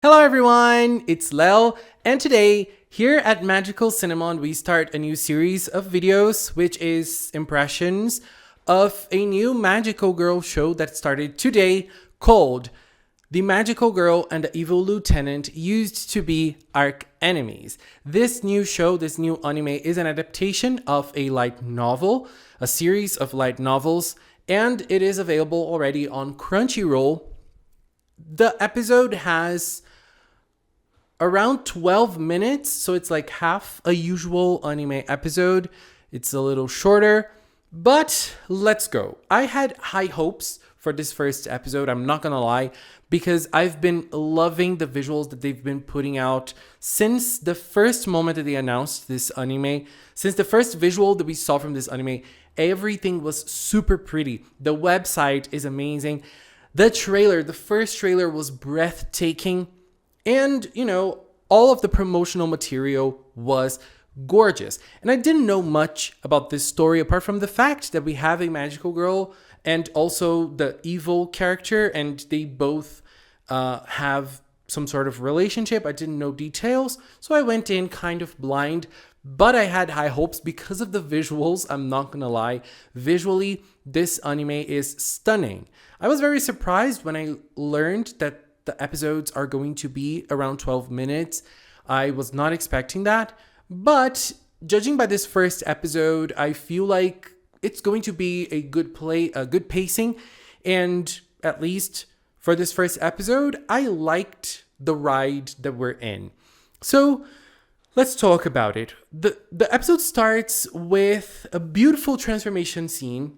Hello everyone, it's Lel, and today here at Magical Cinnamon we start a new series of videos which is impressions of a new Magical Girl show that started today called The Magical Girl and the Evil Lieutenant Used to Be ARCHENEMIES. This new show, this new anime is an adaptation of a light novel, a series of light novels, and it is available already on Crunchyroll. The episode has around 12 minutes, so it's like half a usual anime episode. It's a little shorter, but let's go. I had high hopes for this first episode, I'm not gonna lie, because I've been loving the visuals that they've been putting out since the first moment that they announced this anime. Since the first visual that we saw from this anime, everything was super pretty. The website is amazing. The first trailer was breathtaking. And, all of the promotional material was gorgeous. And I didn't know much about this story apart from the fact that we have a magical girl and also the evil character, and they both have some sort of relationship. I didn't know details, so I went in kind of blind. But I had high hopes because of the visuals, I'm not gonna lie. Visually, this anime is stunning. I was very surprised when I learned that the episodes are going to be around 12 minutes. I was not expecting that, but judging by this first episode, I feel like it's going to be a good pacing, and at least for this first episode, I liked the ride that we're in. So let's talk about it. The episode starts with a beautiful transformation scene.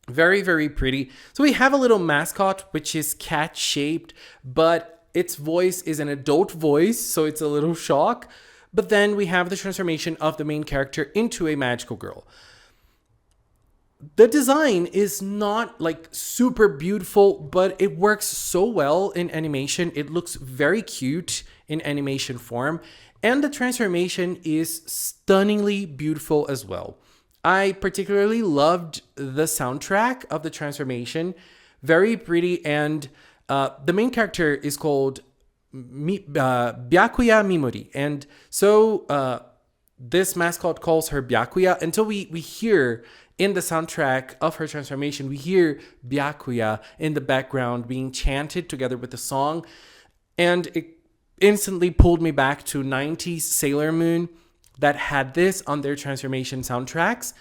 Very, very pretty. So we have a little mascot, which is cat-shaped, but its voice is an adult voice, so it's a little shock. But then we have the transformation of the main character into a magical girl. The design is not like super beautiful, but it works so well in animation. It looks very cute in animation form, and the transformation is stunningly beautiful as well. I particularly loved the soundtrack of the transformation. Very pretty, and the main character is called Byakuya Mimori. And so this mascot calls her Byakuya until we hear in the soundtrack of her transformation, we hear Byakuya in the background being chanted together with the song. And it instantly pulled me back to 90s Sailor Moon that had this on their transformation soundtracks.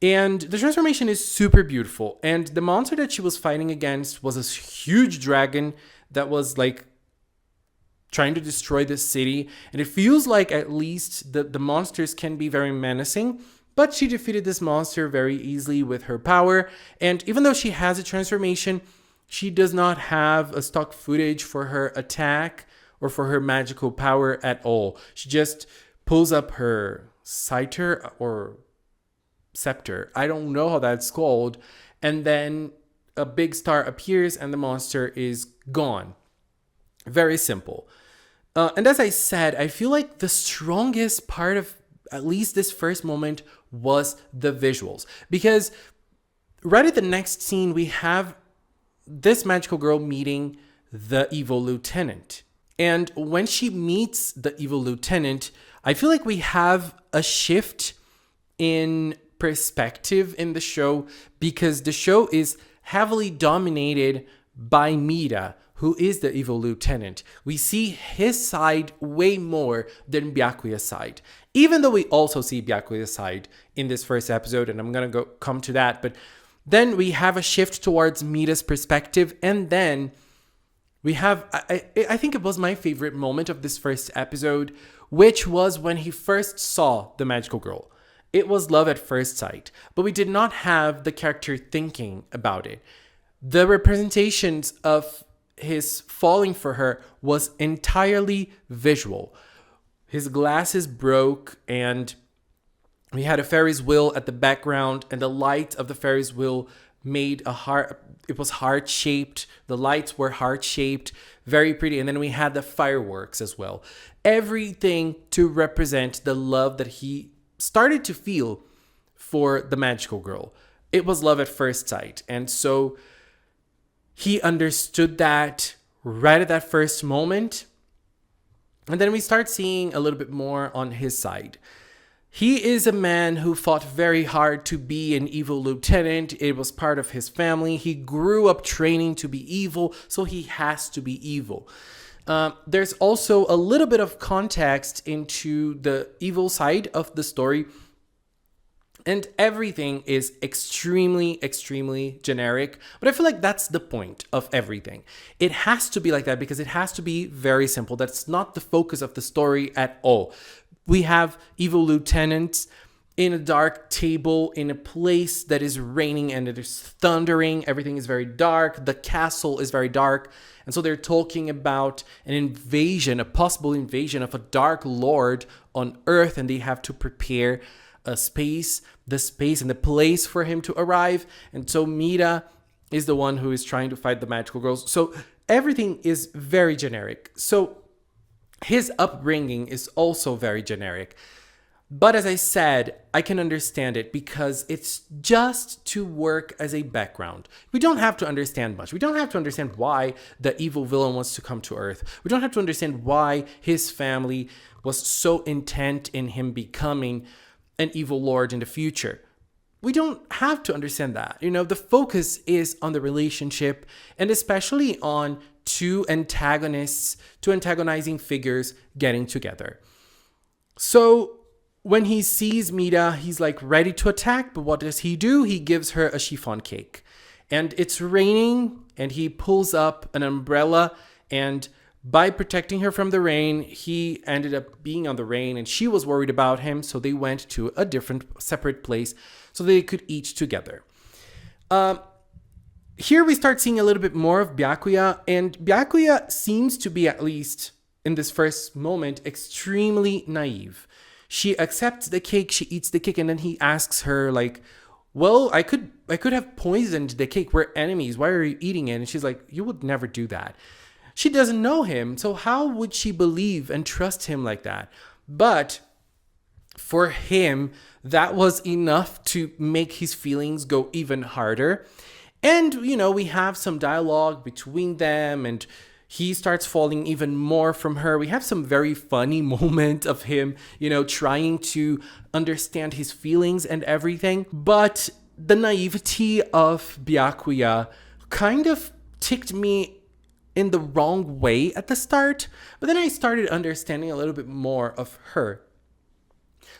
And the transformation is super beautiful. And the monster that she was fighting against was a huge dragon that was like trying to destroy this city. And it feels like at least the monsters can be very menacing. But she defeated this monster very easily with her power. And even though she has a transformation, she does not have a stock footage for her attack or for her magical power at all. She just pulls up her citer or scepter. I don't know how that's called. And then a big star appears and the monster is gone. Very simple. And as I said, I feel like the strongest part of at least this first moment was the visuals. Because right at the next scene, we have this magical girl meeting the evil lieutenant. And when she meets the evil lieutenant, I feel like we have a shift in perspective in the show, because the show is heavily dominated by Mira, who is the evil lieutenant. We see his side way more than Byakuya's side, even though we also see Byakuya's side in this first episode, and I'm gonna come to that. But then we have a shift towards Mira's perspective, and then we have, I think it was my favorite moment of this first episode, which was when he first saw the magical girl. It was love at first sight, but we did not have the character thinking about it. The representations of his falling for her was entirely visual. His glasses broke, and we had a Ferris wheel at the background, and the light of the Ferris wheel made a heart. It was heart-shaped. The lights were heart-shaped. Very pretty. And then we had the fireworks as well. Everything to represent the love that he started to feel for the magical girl. It was love at first sight. And so he understood that right at that first moment. And then we start seeing a little bit more on his side. He is a man who fought very hard to be an evil lieutenant. It was part of his family. He grew up training to be evil, so he has to be evil. There's also a little bit of context into the evil side of the story. And everything is extremely, extremely generic. But I feel like that's the point of everything. It has to be like that because it has to be very simple. That's not the focus of the story at all. We have evil lieutenants in a dark table in a place that is raining and it is thundering. Everything is very dark. The castle is very dark. And so they're talking about an invasion, a possible invasion of a dark lord on Earth. And they have to prepare the space and the place for him to arrive. And so Mira is the one who is trying to fight the magical girls. So everything is very generic. So his upbringing is also very generic. But as I said, I can understand it because it's just to work as a background. We don't have to understand much. We don't have to understand why the evil villain wants to come to Earth. We don't have to understand why his family was so intent in him becoming an evil lord in the future. We don't have to understand that. The focus is on the relationship and especially on two antagonizing figures getting together. So when he sees Mira, he's like ready to attack, but what does he do? He gives her a chiffon cake. And it's raining and he pulls up an umbrella, and by protecting her from the rain, he ended up being on the rain and she was worried about him. So they went to a separate place so they could eat together. Here we start seeing a little bit more of Byakuya, and Byakuya seems to be, at least in this first moment, extremely naive. She accepts the cake, she eats the cake, and then he asks her like, well, I could have poisoned the cake. We're enemies. Why are you eating it? And she's like, you would never do that. She doesn't know him, so how would she believe and trust him like that? But for him, that was enough to make his feelings go even harder. And, we have some dialogue between them, and he starts falling even more from her. We have some very funny moment of him, trying to understand his feelings and everything. But the naivety of Byakuya kind of ticked me in the wrong way at the start, but then I started understanding a little bit more of her.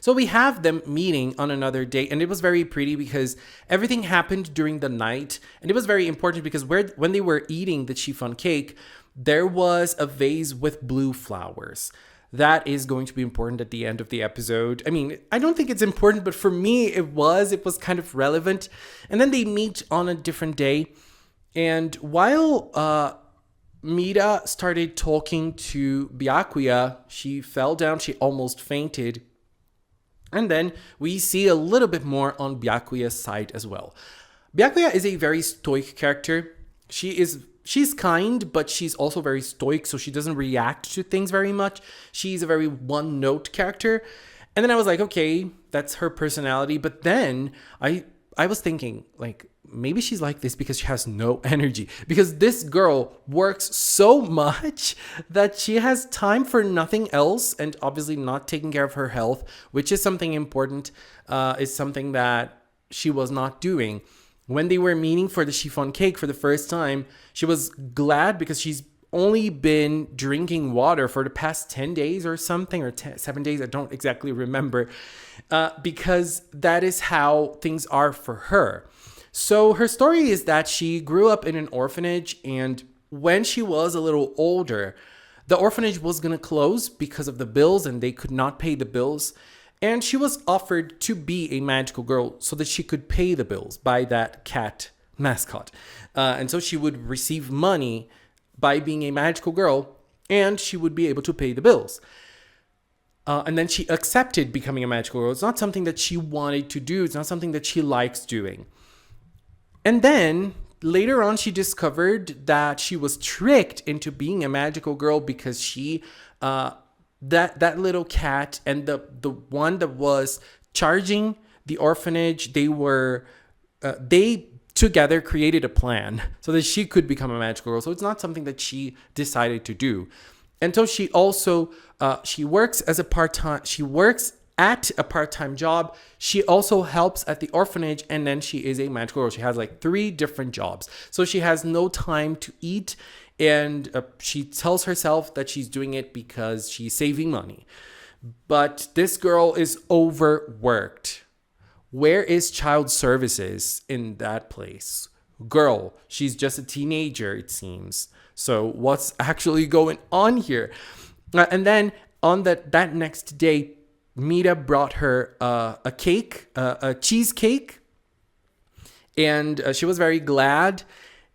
So we have them meeting on another date, and it was very pretty because everything happened during the night, and it was very important because when they were eating the chiffon cake, there was a vase with blue flowers. That is going to be important at the end of the episode. I mean, I don't think it's important, but for me, it was kind of relevant. And then they meet on a different day, and while Mira started talking to Byakuya, she fell down, she almost fainted. And then we see a little bit more on Byakuya's side as well. Byakuya is a very stoic character. She's kind, but she's also very stoic, so she doesn't react to things very much. She's a very one-note character. And then I was like, okay, that's her personality. But then I was thinking, like, maybe she's like this because she has no energy. Because this girl works so much that she has time for nothing else, and obviously not taking care of her health, which is something important, is something that she was not doing. When they were meeting for the chiffon cake for the first time, she was glad because she's only been drinking water for the past 10 days or something, or 7 days. I don't exactly remember, because that is how things are for her. So her story is that she grew up in an orphanage, and when she was a little older, the orphanage was going to close because of the bills, and they could not pay the bills. And she was offered to be a magical girl so that she could pay the bills by that cat mascot. And so she would receive money by being a magical girl, and she would be able to pay the bills. And then she accepted becoming a magical girl. It's not something that she wanted to do. It's not something that she likes doing. And then later on, she discovered that she was tricked into being a magical girl because she, that little cat and the one that was charging the orphanage, they together created a plan so that she could become a magical girl. So it's not something that she decided to do. And so she also, she works at a part-time job. She also helps at the orphanage, and then she is a magical girl. She has like 3 different jobs. So she has no time to eat, and she tells herself that she's doing it because she's saving money. But this girl is overworked. Where is child services in that place? Girl, she's just a teenager, it seems. So what's actually going on here? And then on that next day, Mita brought her a cake, a cheesecake, and she was very glad.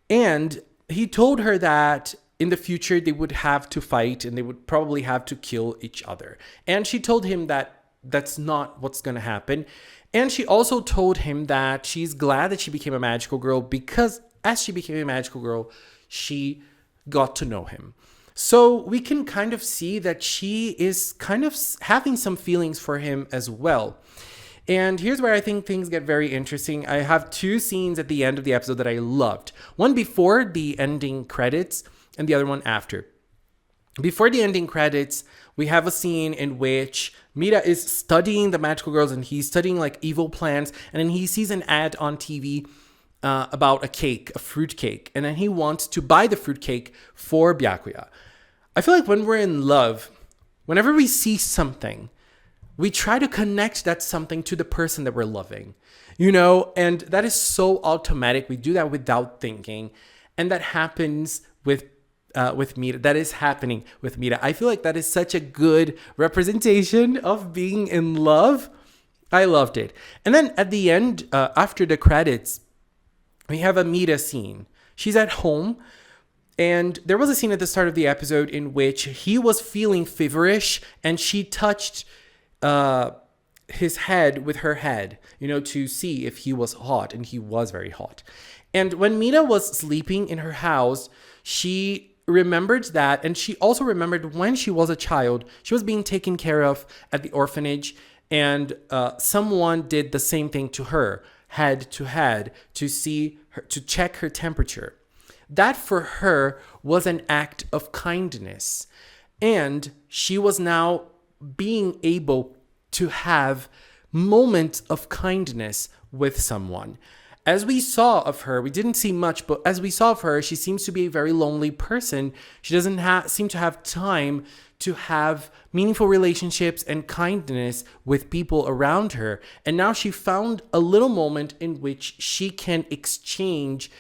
And he told her that in the future they would have to fight and they would probably have to kill each other. And she told him that that's not what's going to happen. And she also told him that she's glad that she became a magical girl because as she became a magical girl, she got to know him. So we can kind of see that she is kind of having some feelings for him as well. And here's where I think things get very interesting. I have 2 scenes at the end of the episode that I loved. One before the ending credits and the other one after. Before the ending credits, we have a scene in which Mita is studying the magical girls and he's studying like evil plans. And then he sees an ad on TV about a cake, a fruit cake. And then he wants to buy the fruit cake for Byakuya. I feel like when we're in love, whenever we see something, we try to connect that something to the person that we're loving, you know, and that is so automatic. We do that without thinking. And that happens with Mita. That is happening with Mita. I feel like that is such a good representation of being in love. I loved it. And then at the end, after the credits, we have a Mita scene. She's at home. And there was a scene at the start of the episode in which he was feeling feverish and she touched his head with her head, you know, to see if he was hot. And he was very hot. And when Mita was sleeping in her house, she remembered that. And she also remembered when she was a child, she was being taken care of at the orphanage. And someone did the same thing to her, head to head, to see her, to check her temperature. That for her was an act of kindness. And she was now being able to have moments of kindness with someone. As we saw of her, we didn't see much, but as we saw of her, she seems to be a very lonely person. She doesn't seem to have time to have meaningful relationships and kindness with people around her. And now she found a little moment in which she can exchange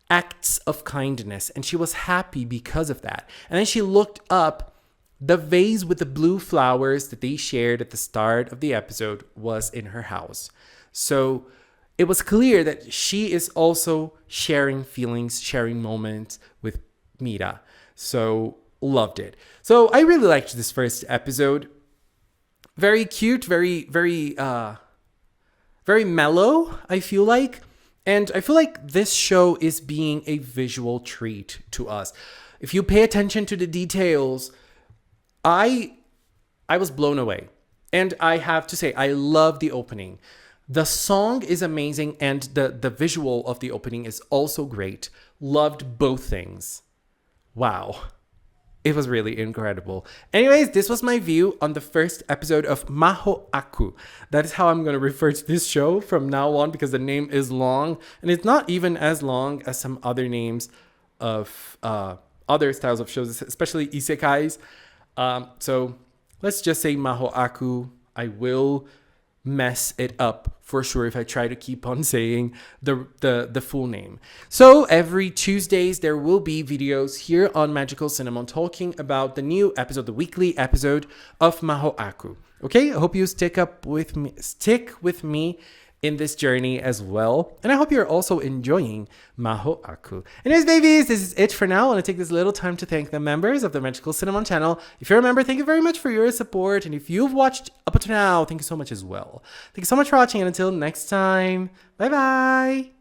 acts of kindness. And she was happy because of that. And then she looked up. The vase with the blue flowers that they shared at the start of the episode was in her house. So it was clear that she is also sharing feelings, sharing moments with Mita. So loved it. So I really liked this first episode. Very cute, very mellow, I feel like. And I feel like this show is being a visual treat to us. If you pay attention to the details, I was blown away. And I have to say, I love the opening. The song is amazing and the visual of the opening is also great. Loved both things. Wow. It was really incredible. Anyways, this was my view on the first episode of Maho Aku. That is how I'm going to refer to this show from now on because the name is long. And it's not even as long as some other names of other styles of shows, especially isekais. So let's just say Maho Aku. I will mess it up for sure if I try to keep on saying the full name. So every Tuesdays there will be videos here on Magical Cinnamon talking about the new episode, the weekly episode of Maho Aku. Okay, I hope you stick with me in this journey as well. And I hope you're also enjoying Maho Aku. Anyways, babies, this is it for now. I want to take this little time to thank the members of the Magical Cinnamon channel. If you're a member, thank you very much for your support. And if you've watched up until now, thank you so much as well. Thank you so much for watching. And until next time, bye-bye.